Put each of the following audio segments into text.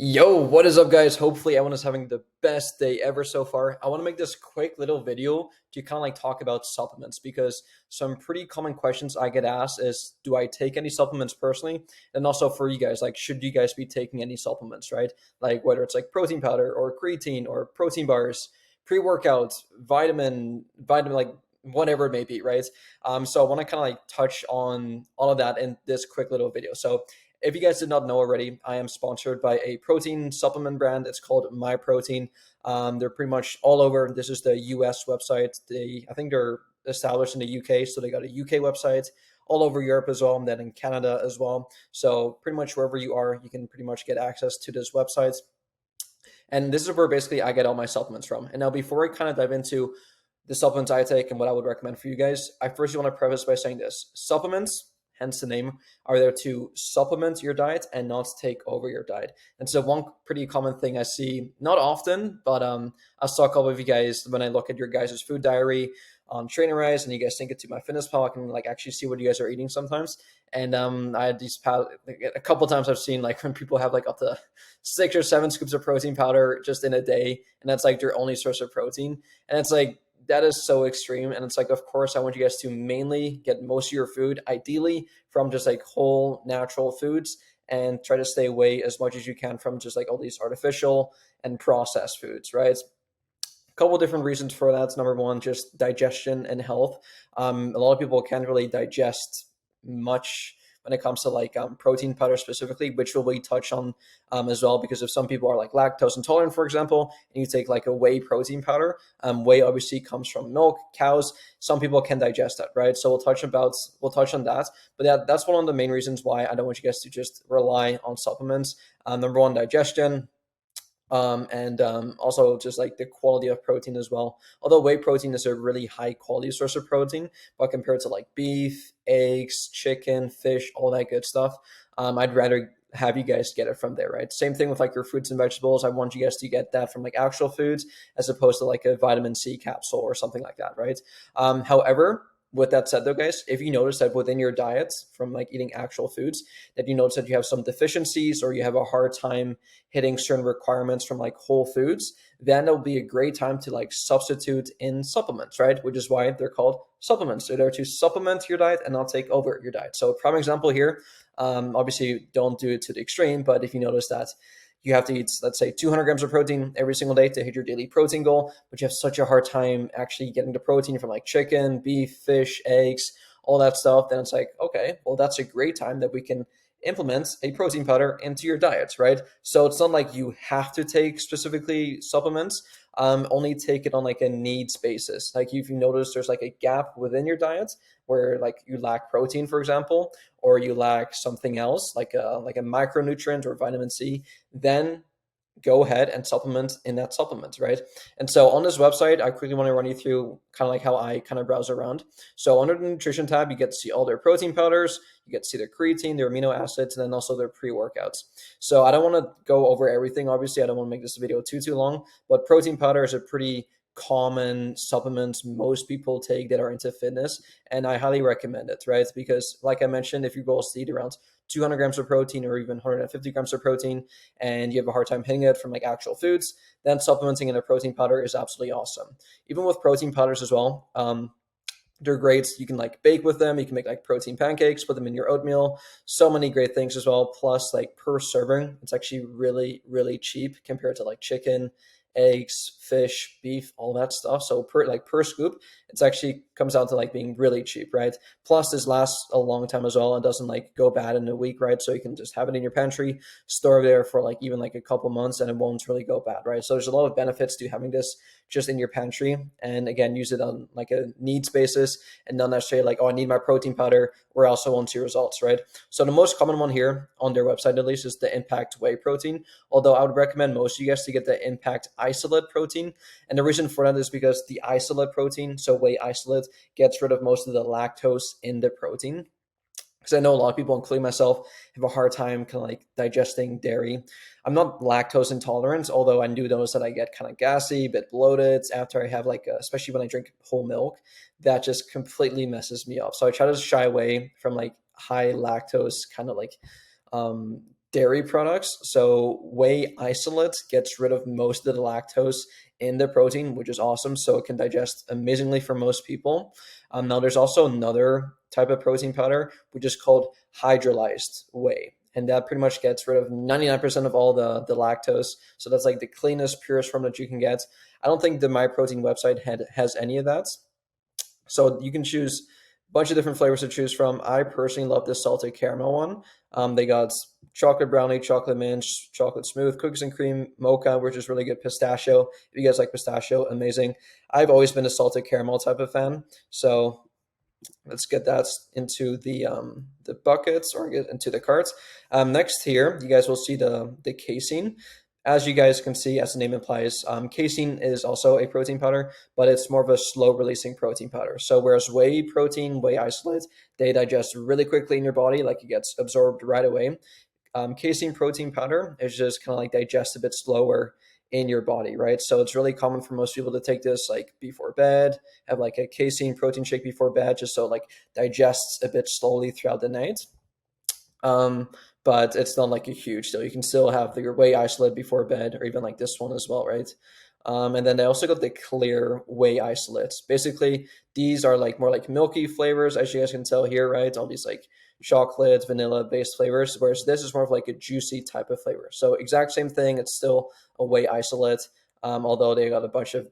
Yo, what is up, guys? Hopefully, everyone is having the best day ever so far. I want to make this quick little video to kind of like talk about supplements because some pretty common questions I get asked is, do I take any supplements personally? And also for you guys, like, should you guys be taking any supplements, right? Like, whether it's like protein powder or creatine or protein bars, pre-workouts, vitamin, like, whatever it may be, right? So I want to kind of like touch on all of that in this quick little video. So if you guys did not know already, I am sponsored by a protein supplement brand. It's called My Protein. They're pretty much all over. This is the US website. I think they're established in the UK, so they got a UK website, all over Europe as well, and then in Canada as well. So pretty much wherever you are, you can pretty much get access to this website. And this is where basically I get all my supplements from. And now before I kind of dive into the supplements I take and what I would recommend for you guys, I first want to preface by saying this: supplements, hence the name, are there to supplement your diet and not take over your diet. And so one pretty common thing I see, not often, but I saw a couple of you guys when I look at your guys' food diary on TrainerRise and you guys sync it to my fitness pal, I can like actually see what you guys are eating sometimes. And I had like, a couple of times I've seen like when people have like up to 6 or 7 scoops of protein powder just in a day, and that's like their only source of protein. And it's like, that is so extreme. And it's like, of course, I want you guys to mainly get most of your food, ideally, from just like whole natural foods, and try to stay away as much as you can from just like all these artificial and processed foods, right? A couple of different reasons for that. Number one, just digestion and health. A lot of people can't really digest much when it comes to like protein powder specifically, which we touch on as well, because if some people are like lactose intolerant, for example, and you take like a whey protein powder, whey obviously comes from milk, cows. Some people can digest that, right? So we'll touch on that. But that's one of the main reasons why I don't want you guys to just rely on supplements. Number one, digestion, and also just like the quality of protein as well. Although whey protein is a really high quality source of protein, but compared to like beef, eggs, chicken, fish, all that good stuff, I'd rather have you guys get it from there, right? Same thing with like your fruits and vegetables. I want you guys to get that from like actual foods as opposed to like a vitamin C capsule or something like that, right? However, with that said though, guys, if you notice that within your diets from like eating actual foods, that you notice that you have some deficiencies or you have a hard time hitting certain requirements from like whole foods, then it'll be a great time to like substitute in supplements, right? Which is why they're called supplements. They're there to supplement your diet and not take over your diet. So prime example here, obviously don't do it to the extreme, but if you notice that you have to eat, let's say, 200 grams of protein every single day to hit your daily protein goal, but you have such a hard time actually getting the protein from like chicken, beef, fish, eggs, all that stuff, then it's like, okay, well, that's a great time that we can implement a protein powder into your diet, right? So it's not like you have to take specifically supplements. Only take it on like a needs basis. Like if you notice there's like a gap within your diet where like you lack protein, for example, or you lack something else like a micronutrient or vitamin C, then go ahead and supplement in that supplement, right? And so on this website, I quickly want to run you through kind of like how I kind of browse around. So under the nutrition tab, you get to see all their protein powders, you get to see their creatine, their amino acids, and then also their pre-workouts. So I don't want to go over everything. Obviously, I don't want to make this video too long, but protein powder is a pretty common supplements most people take that are into fitness, and I highly recommend it, right? Because like I mentioned, if your goal is to eat around 200 grams of protein or even 150 grams of protein and you have a hard time hitting it from like actual foods, then supplementing in a protein powder is absolutely awesome. Even with protein powders as well, they're great. You can like bake with them. You can make like protein pancakes, put them in your oatmeal. So many great things as well. Plus, like per serving, it's actually really cheap compared to like chicken, eggs, fish, beef, all that stuff. So per scoop, it's actually comes out to like being really cheap, right? Plus, this lasts a long time as well. It doesn't like go bad in a week, right? So you can just have it in your pantry, store it there for like even like a couple months, and it won't really go bad, right? So there's a lot of benefits to having this just in your pantry, and again, use it on like a needs basis and not necessarily like, oh, I need my protein powder or else I won't see results, right? So the most common one here on their website at least is the Impact Whey Protein, although I would recommend most of you guys to get the Impact Isolate Protein. And the reason for that is because the isolate protein, so whey isolate, gets rid of most of the lactose in the protein, because I know a lot of people, including myself, have a hard time kind of like digesting dairy. I'm not lactose intolerant, although I do notice that I get kind of gassy, a bit bloated after I have especially when I drink whole milk. That just completely messes me up. So I try to shy away from like high lactose kind of like dairy products. So whey isolate gets rid of most of the lactose in the protein, which is awesome. So it can digest amazingly for most people. Now there's also another type of protein powder, which is called hydrolyzed whey. And that pretty much gets rid of 99% of all the lactose. So that's like the cleanest, purest form that you can get. I don't think the MyProtein website has any of that. So you can choose a bunch of different flavors to choose from. I personally love this salted caramel one. They got chocolate brownie, chocolate mint, chocolate smooth, cookies and cream, mocha, which is really good, pistachio. If you guys like pistachio, amazing. I've always been a salted caramel type of fan. So let's get that into the buckets or get into the carts. Next here, you guys will see the casein. As you guys can see, as the name implies, casein is also a protein powder, but it's more of a slow-releasing protein powder. So whereas whey protein, whey isolate, they digest really quickly in your body, like it gets absorbed right away. Casein protein powder is just kind of like digest a bit slower in your body, right? So it's really common for most people to take this like before bed, have like a casein protein shake before bed, just so it, like digests a bit slowly throughout the night. But it's not like a huge deal. You can still have your whey isolate before bed, or even like this one as well, right? And then they also got the clear whey isolates. Basically, these are like more like milky flavors, as you guys can tell here, right? All these like chocolate, vanilla based flavors, whereas this is more of like a juicy type of flavor. So exact same thing. It's still a whey isolate, although they got a bunch of,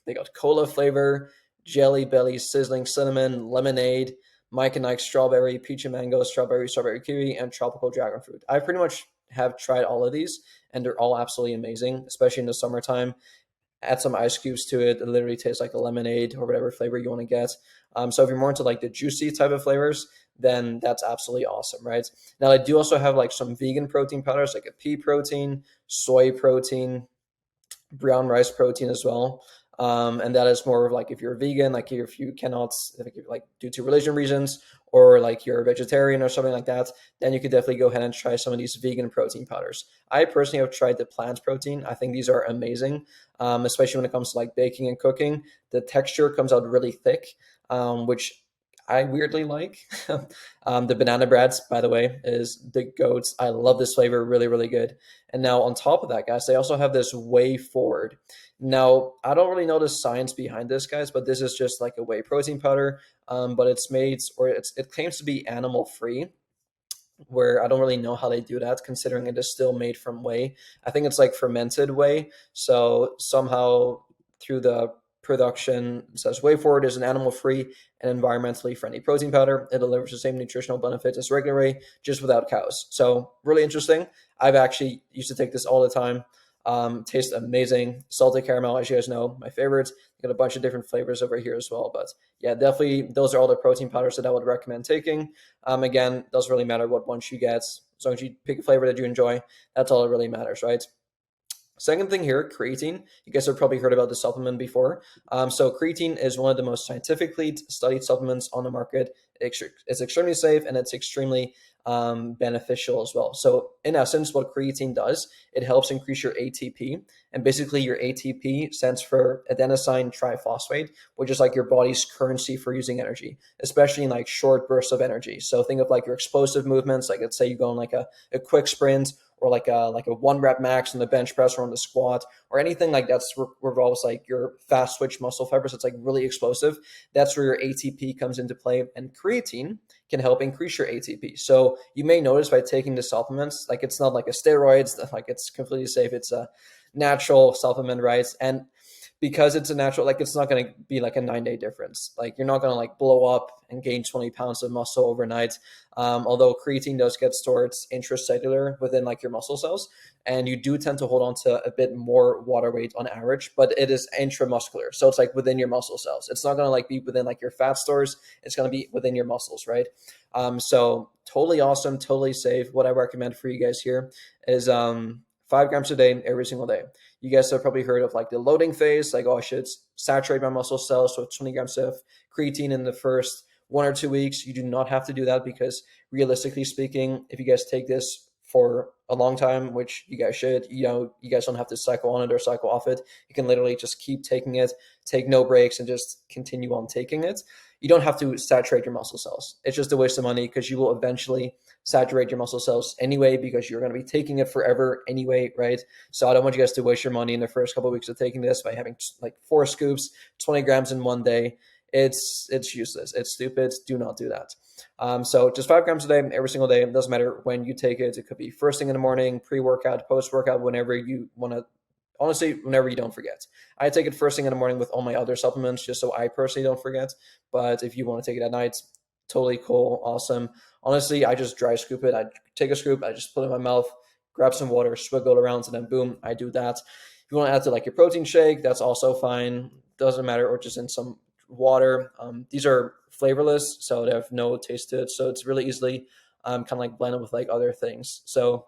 they got cola flavor, jelly belly, sizzling cinnamon, lemonade, Mike and Ike strawberry, peach and mango, strawberry kiwi, and tropical dragon fruit. I pretty much have tried all of these, and they're all absolutely amazing, especially in the summertime. Add some ice cubes to it. It literally tastes like a lemonade or whatever flavor you want to get. So if you're more into like the juicy type of flavors, then that's absolutely awesome, right? Now I do also have like some vegan protein powders, like a pea protein, soy protein, brown rice protein as well. And that is more of like if you're vegan, like if you cannot, like due to religion reasons, or like you're a vegetarian or something like that, then you could definitely go ahead and try some of these vegan protein powders. I personally have tried the plant protein. I think these are amazing, especially when it comes to like baking and cooking. The texture comes out really thick, which I weirdly like. The banana breads, by the way, is the goats. I love this flavor, really, really good. And now on top of that, guys, they also have this whey forward. Now, I don't really know the science behind this, guys, but this is just like a whey protein powder, but it's made, or it claims to be animal free, where I don't really know how they do that, considering it is still made from whey. I think it's like fermented whey. So somehow through the production, it says whey forward is an animal free and environmentally friendly protein powder. It delivers the same nutritional benefits as regular whey, just without cows. So really interesting. I've actually used to take this all the time. Tastes amazing. Salted caramel, as you guys know, my favorites. Got a bunch of different flavors over here as well. But yeah, definitely those are all the protein powders that I would recommend taking. Again, doesn't really matter what ones you get. As long as you pick a flavor that you enjoy, that's all that really matters, right? Second thing here, creatine. You guys have probably heard about the supplement before. So creatine is one of the most scientifically studied supplements on the market. It's extremely safe and it's extremely beneficial as well. So in essence, what creatine does, it helps increase your ATP. And basically your ATP stands for adenosine triphosphate, which is like your body's currency for using energy, especially in like short bursts of energy. So think of like your explosive movements, like let's say you go on like a quick sprint, or like a 1 rep max on the bench press or on the squat, or anything like that's revolves like your fast switch muscle fibers. It's like really explosive. That's where your ATP comes into play, and creatine can help increase your ATP. So you may notice by taking the supplements, like it's not like a steroids, like it's completely safe. It's a natural supplement, right? And because it's a natural, like it's not going to be like a 9-day difference. Like you're not going to like blow up and gain 20 pounds of muscle overnight. Although creatine does get stored intracellular within like your muscle cells, and you do tend to hold on to a bit more water weight on average, but it is intramuscular. So it's like within your muscle cells. It's not going to like be within like your fat stores. It's going to be within your muscles, right? So totally awesome, totally safe. What I recommend for you guys here is 5 grams a day, every single day. You guys have probably heard of like the loading phase, like, oh, I should saturate my muscle cells with 20 grams of creatine in the first 1 or 2 weeks. You do not have to do that, because realistically speaking, if you guys take this for a long time, which you guys should. You guys don't have to cycle on it or cycle off it. You can literally just keep taking it, take no breaks, and just continue on taking it. You don't have to saturate your muscle cells. It's just a waste of money because you will eventually saturate your muscle cells anyway because you're going to be taking it forever anyway, right? So I don't want you guys to waste your money in the first couple of weeks of taking this by having like 4 scoops, 20 grams in one day. It's useless. It's stupid. Do not do that. So just 5 grams a day, every single day. It doesn't matter when you take it. It could be first thing in the morning, pre-workout, post-workout, whenever you want to. Honestly, whenever you don't forget. I take it first thing in the morning with all my other supplements, just so I personally don't forget. But if you want to take it at night, totally cool, awesome. Honestly, I just dry scoop it. I take a scoop, I just put it in my mouth, grab some water, swiggle around, and then boom, I do that. If you want to add to like your protein shake, that's also fine. Doesn't matter, or just in some water. These are flavorless, so they have no taste to it. So it's really easily kind of like blended with like other things. So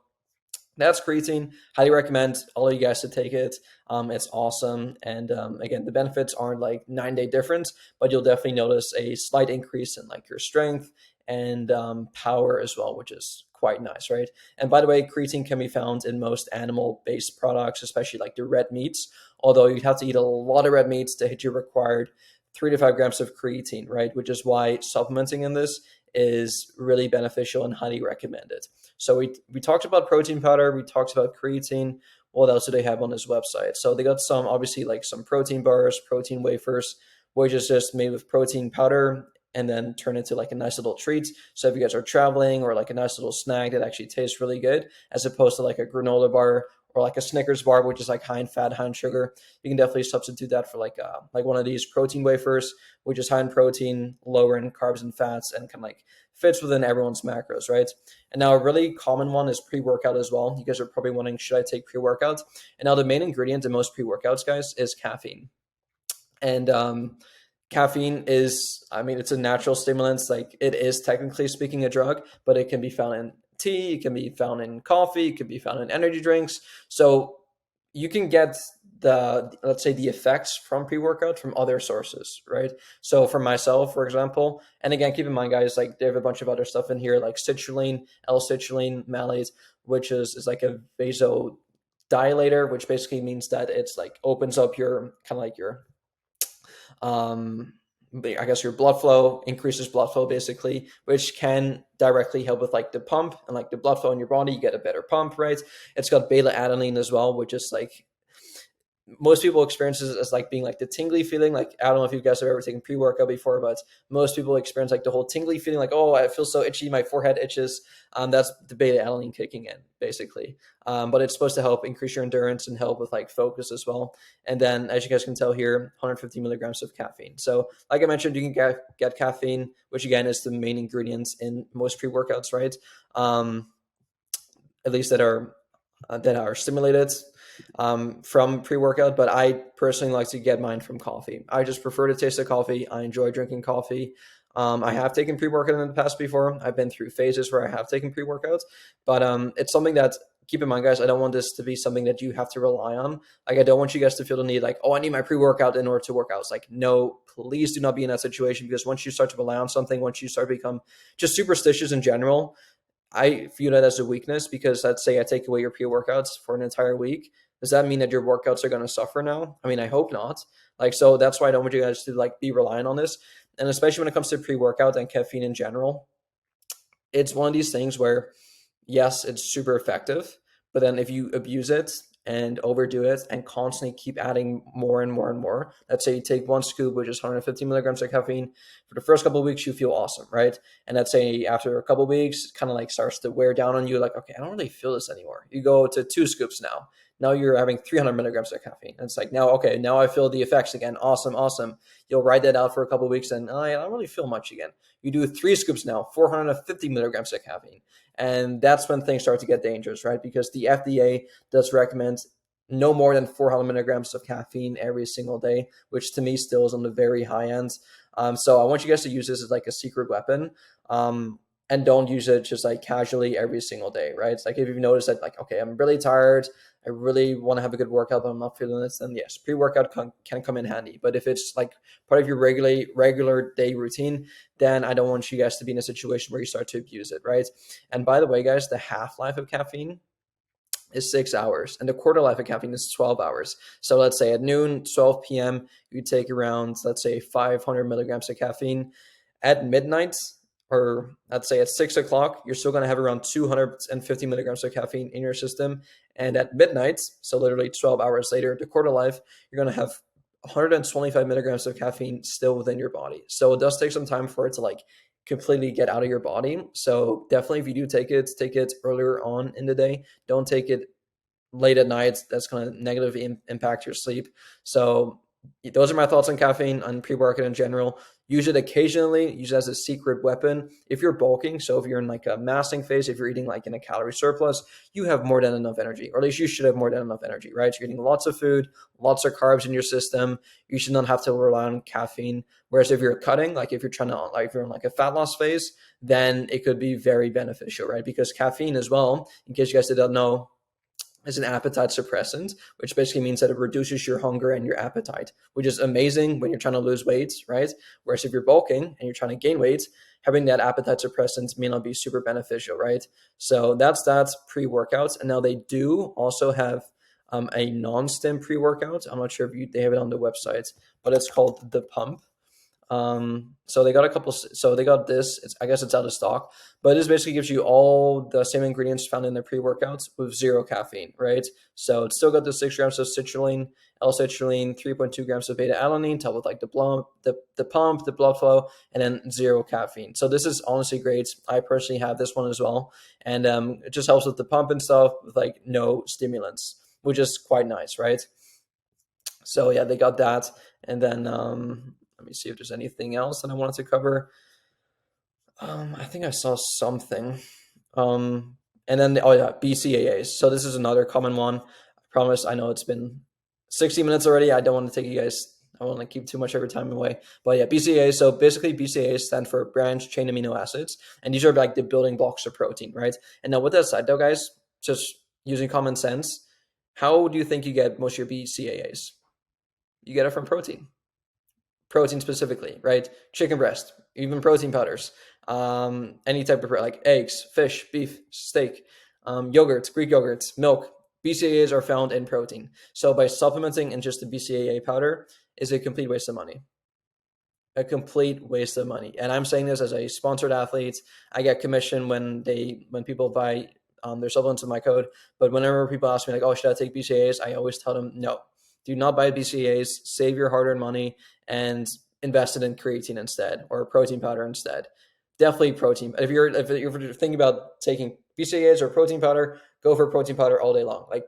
that's creatine. Highly recommend all of you guys to take it. It's awesome. And again, the benefits aren't like 9-day difference, but you'll definitely notice a slight increase in like your strength and power as well, which is quite nice, right? And by the way, creatine can be found in most animal-based products, especially like the red meats, although you'd have to eat a lot of red meats to hit your required 3 to 5 grams of creatine, right? Which is why supplementing in this is really beneficial and highly recommended. So we talked about protein powder, we talked about creatine. What else do they have on this website? So they got some, obviously, like some protein bars, protein wafers, which is just made with protein powder and then turn into like a nice little treat. So if you guys are traveling, or like a nice little snack that actually tastes really good, as opposed to like a granola bar or like a Snickers bar, which is like high in fat, high in sugar, you can definitely substitute that for like one of these protein wafers, which is high in protein, lower in carbs and fats, and kind of like fits within everyone's macros, right? And now a really common one is pre-workout as well. You guys are probably wondering, should I take pre-workout? And now the main ingredient in most pre-workouts, guys, is caffeine. And caffeine is, I mean, it's a natural stimulant. Like, it is technically speaking a drug, but it can be found in tea, it can be found in coffee, it can be found in energy drinks. So you can get let's say the effects from pre-workout from other sources, right? So for myself, for example, and again, keep in mind, guys, like they have a bunch of other stuff in here, like citrulline, L-citrulline malate, which is like a vasodilator, which basically means that it's like opens up your kind of like your I guess your blood flow, increases blood flow basically, which can directly help with like the pump and like the blood flow in your body. You get a better pump, right? It's got beta adenine as well, which is like, most people experience this as like being like the tingly feeling. Like, I don't know if you guys have ever taken pre-workout before, but most people experience like the whole tingly feeling, like, oh, I feel so itchy, my forehead itches. That's the beta alanine kicking in basically. But it's supposed to help increase your endurance and help with like focus as well. And then, as you guys can tell here, 150 milligrams of caffeine. So like I mentioned, you can get caffeine, which again is the main ingredients in most pre-workouts, right? At least that are stimulated from pre-workout, but I personally like to get mine from coffee. I just prefer to taste the coffee. I enjoy drinking coffee. I have taken pre-workout in the past before. I've been through phases where I have taken pre-workouts, but it's something that, keep in mind, guys, I don't want this to be something that you have to rely on. Like, I don't want you guys to feel the need like, oh, I need my pre-workout in order to work out. It's like, no, please do not be in that situation, because once you start to rely on something, once you start to become just superstitious in general, I view that as a weakness, because let's say I take away your pre-workouts for an entire week. Does that mean that your workouts are going to suffer now? I mean, I hope not. Like, so that's why I don't want you guys to like be reliant on this. And especially when it comes to pre-workout and caffeine in general, it's one of these things where, yes, it's super effective, but then if you abuse it and overdo it and constantly keep adding more and more and more, let's say you take 1 scoop, which is 150 milligrams of caffeine, for the first couple of weeks, you feel awesome, right? And let's say after a couple of weeks, it kind of like starts to wear down on you, like, okay, I don't really feel this anymore. You go to 2 scoops now. Now you're having 300 milligrams of caffeine. And it's like, now, okay, now I feel the effects again. Awesome, awesome. You'll ride that out for a couple of weeks, and I don't really feel much again. You do 3 scoops now, 450 milligrams of caffeine. And that's when things start to get dangerous, right? Because the FDA does recommend no more than 400 milligrams of caffeine every single day, which to me still is on the very high end. So I want you guys to use this as like a secret weapon. And don't use it just like casually every single day, right? It's like, if you've noticed that, like, okay, I'm really tired, I really want to have a good workout, but I'm not feeling this, then yes, pre-workout can come in handy. But if it's like part of your regular day routine, then I don't want you guys to be in a situation where you start to abuse it, right? And by the way, guys, the half-life of caffeine is 6 hours, and the quarter life of caffeine is 12 hours. So let's say at noon, 12 p.m., you take around, let's say, 500 milligrams of caffeine. At midnight, or let's say at 6 o'clock, you're still going to have around 250 milligrams of caffeine in your system. And at midnight, so literally 12 hours later, the quarter life, you're going to have 125 milligrams of caffeine still within your body. So it does take some time for it to like completely get out of your body. So definitely, if you do take it earlier on in the day. Don't take it late at night. That's going to negatively impact your sleep. So those are my thoughts on caffeine, on pre-workout in general. Use it occasionally, use it as a secret weapon. If you're bulking, so if you're in like a massing phase, if you're eating like in a calorie surplus, you have more than enough energy, or at least you should have more than enough energy, right? You're eating lots of food, lots of carbs in your system. You should not have to rely on caffeine. Whereas if you're cutting, like if you're trying to, like if you're in like a fat loss phase, then it could be very beneficial, right? Because caffeine as well, in case you guys didn't know, is an appetite suppressant, which basically means that it reduces your hunger and your appetite, which is amazing when you're trying to lose weight, right? Whereas if you're bulking and you're trying to gain weight, having that appetite suppressant may not be super beneficial, right? So that's pre-workouts. And now they do also have a non-stim pre-workout. I'm not sure if they have it on the website, but it's called The Pump. So they got a couple, so they got this, I guess it's out of stock, but this basically gives you all the same ingredients found in the pre-workouts with 0 caffeine, right? So it's still got the 6 grams of citrulline, L-citrulline, 3.2 grams of beta-alanine, to help with like the pump, the blood flow, and then 0 caffeine. So this is honestly great. I personally have this one as well. And it just helps with the pump and stuff with like no stimulants, which is quite nice, right? So yeah, they got that. And then let me see if there's anything else that I wanted to cover. I think I saw something. And then, oh yeah, BCAAs. So this is another common one. I promise, I know it's been 60 minutes already. I don't want to take you guys, I don't want to keep too much of your time away. But yeah, BCAAs. So basically, BCAAs stand for branched chain amino acids. And these are like the building blocks of protein, right? And now with that said, though, guys, just using common sense, how do you think you get most of your BCAAs? You get it from protein specifically, right? Chicken breast, even protein powders, any type of like eggs, fish, beef, steak, yogurts, Greek yogurts, milk. BCAAs are found in protein. So by supplementing in just the BCAA powder is a complete waste of money. A complete waste of money. And I'm saying this as a sponsored athlete. I get commission when people buy their supplements with my code. But whenever people ask me like, oh, should I take BCAAs? I always tell them no. Do not buy BCAAs. Save your hard-earned money and invest it in creatine instead, or protein powder instead. Definitely protein. If you're thinking about taking BCAAs or protein powder, go for protein powder all day long. Like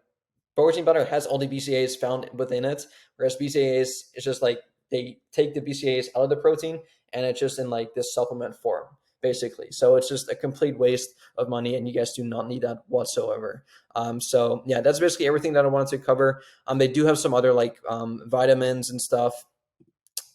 protein powder has all the BCAAs found within it, whereas BCAAs is just like they take the BCAAs out of the protein and it's just in like this supplement form, basically. So it's just a complete waste of money, and you guys do not need that whatsoever. So yeah, that's basically everything that I wanted to cover. They do have some other like vitamins and stuff,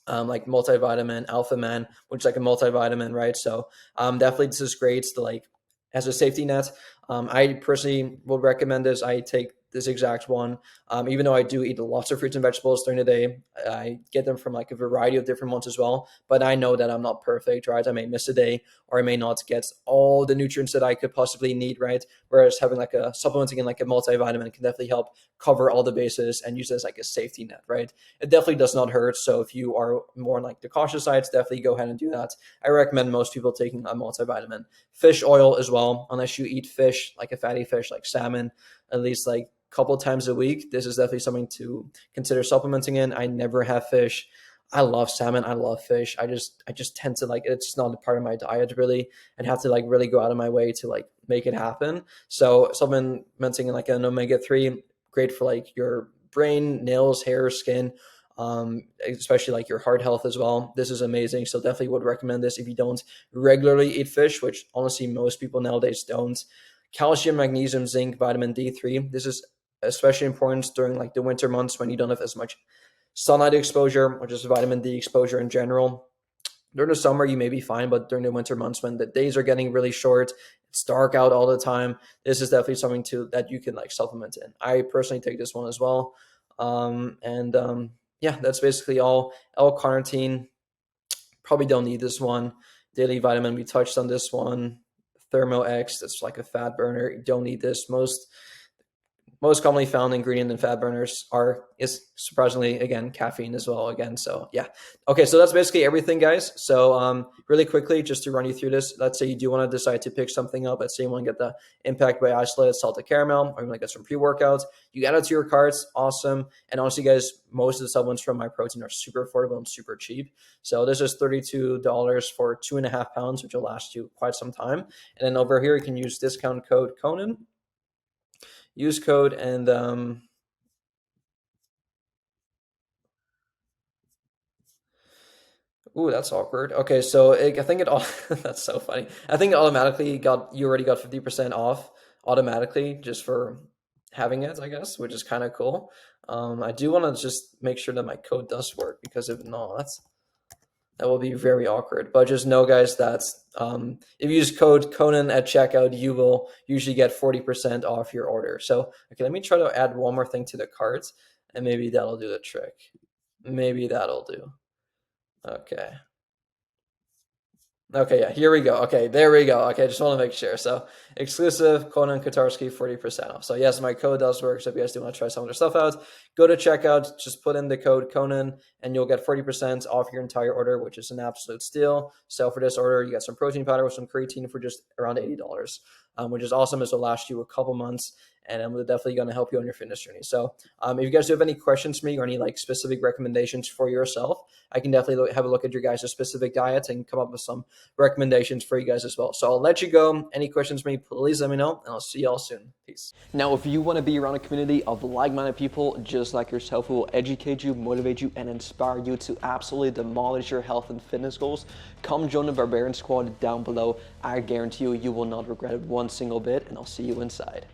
like multivitamin, Alpha Man, which is like a multivitamin, right? So definitely this is great to like as a safety net. I personally would recommend this. I take this exact one. Even though I do eat lots of fruits and vegetables during the day, I get them from like a variety of different ones as well. But I know that I'm not perfect, right? I may miss a day, or I may not get all the nutrients that I could possibly need, right? Whereas having like a supplementing in like a multivitamin can definitely help cover all the bases and use it as like a safety net, right? It definitely does not hurt. So if you are more on like the cautious sides, definitely go ahead and do that. I recommend most people taking a multivitamin. Fish oil as well, unless you eat fish, like a fatty fish, like salmon, at least like couple times a week. This is definitely something to consider supplementing in. I never have fish. I love salmon. I love fish. I just tend to like, it's just not a part of my diet really. I'd have to like really go out of my way to like make it happen. So supplementing in like an omega-3, great for like your brain, nails, hair, skin, especially like your heart health as well. This is amazing. So definitely would recommend this if you don't regularly eat fish, which honestly most people nowadays don't. Calcium, magnesium, zinc, vitamin D3. This is especially important during like the winter months when you don't have as much sunlight exposure or just vitamin D exposure in general. During the summer, you may be fine, but during the winter months when the days are getting really short, it's dark out all the time, this is definitely something that you can like supplement in. I personally take this one as well. Yeah, that's basically all. L-carnitine, probably don't need this one. Daily vitamin, we touched on this one. Thermo X, that's like a fat burner. You don't need this. Most most commonly found ingredient in fat burners is surprisingly, again, caffeine as well, again. So yeah. Okay, so that's basically everything, guys. So really quickly, just to run you through this, let's say you do want to decide to pick something up. Let's say you want to get the Impact by Isolated Salted Caramel, or you want to get some pre-workouts. You add it to your carts, awesome. And honestly, guys, most of the supplements from My Protein are super affordable and super cheap. So this is $32 for 2.5 pounds, which will last you quite some time. And then over here, you can use discount code Cohnan. Use code and ooh, that's awkward. Okay, so I think it all that's so funny. I think it automatically you already got 50% off automatically just for having it, I guess, which is kind of cool. I do want to just make sure that my code does work because if not, that will be very awkward. But just know, guys, that if you use code Conan at checkout, you will usually get 40% off your order. So, okay, let me try to add one more thing to the cart, and maybe that'll do the trick. Maybe that'll do. Okay. Okay, yeah, here we go. Okay, there we go. Okay, just want to make sure. So exclusive Conan Katarski 40% off. So yes, my code does work. So if you guys do want to try some of their stuff out, go to checkout, just put in the code Conan and you'll get 40% off your entire order, which is an absolute steal. So for this order, you get some protein powder with some creatine for just around $80, which is awesome. This will last you a couple months and I'm definitely going to help you on your fitness journey. So if you guys do have any questions for me or any like specific recommendations for yourself, I can definitely have a look at your guys' specific diets and come up with some recommendations for you guys as well. So I'll let you go. Any questions for me, please let me know, and I'll see y'all soon. Peace. Now, if you want to be around a community of like-minded people just like yourself who will educate you, motivate you, and inspire you to absolutely demolish your health and fitness goals, come join the Barbarian Squad down below. I guarantee you, you will not regret it one single bit, and I'll see you inside.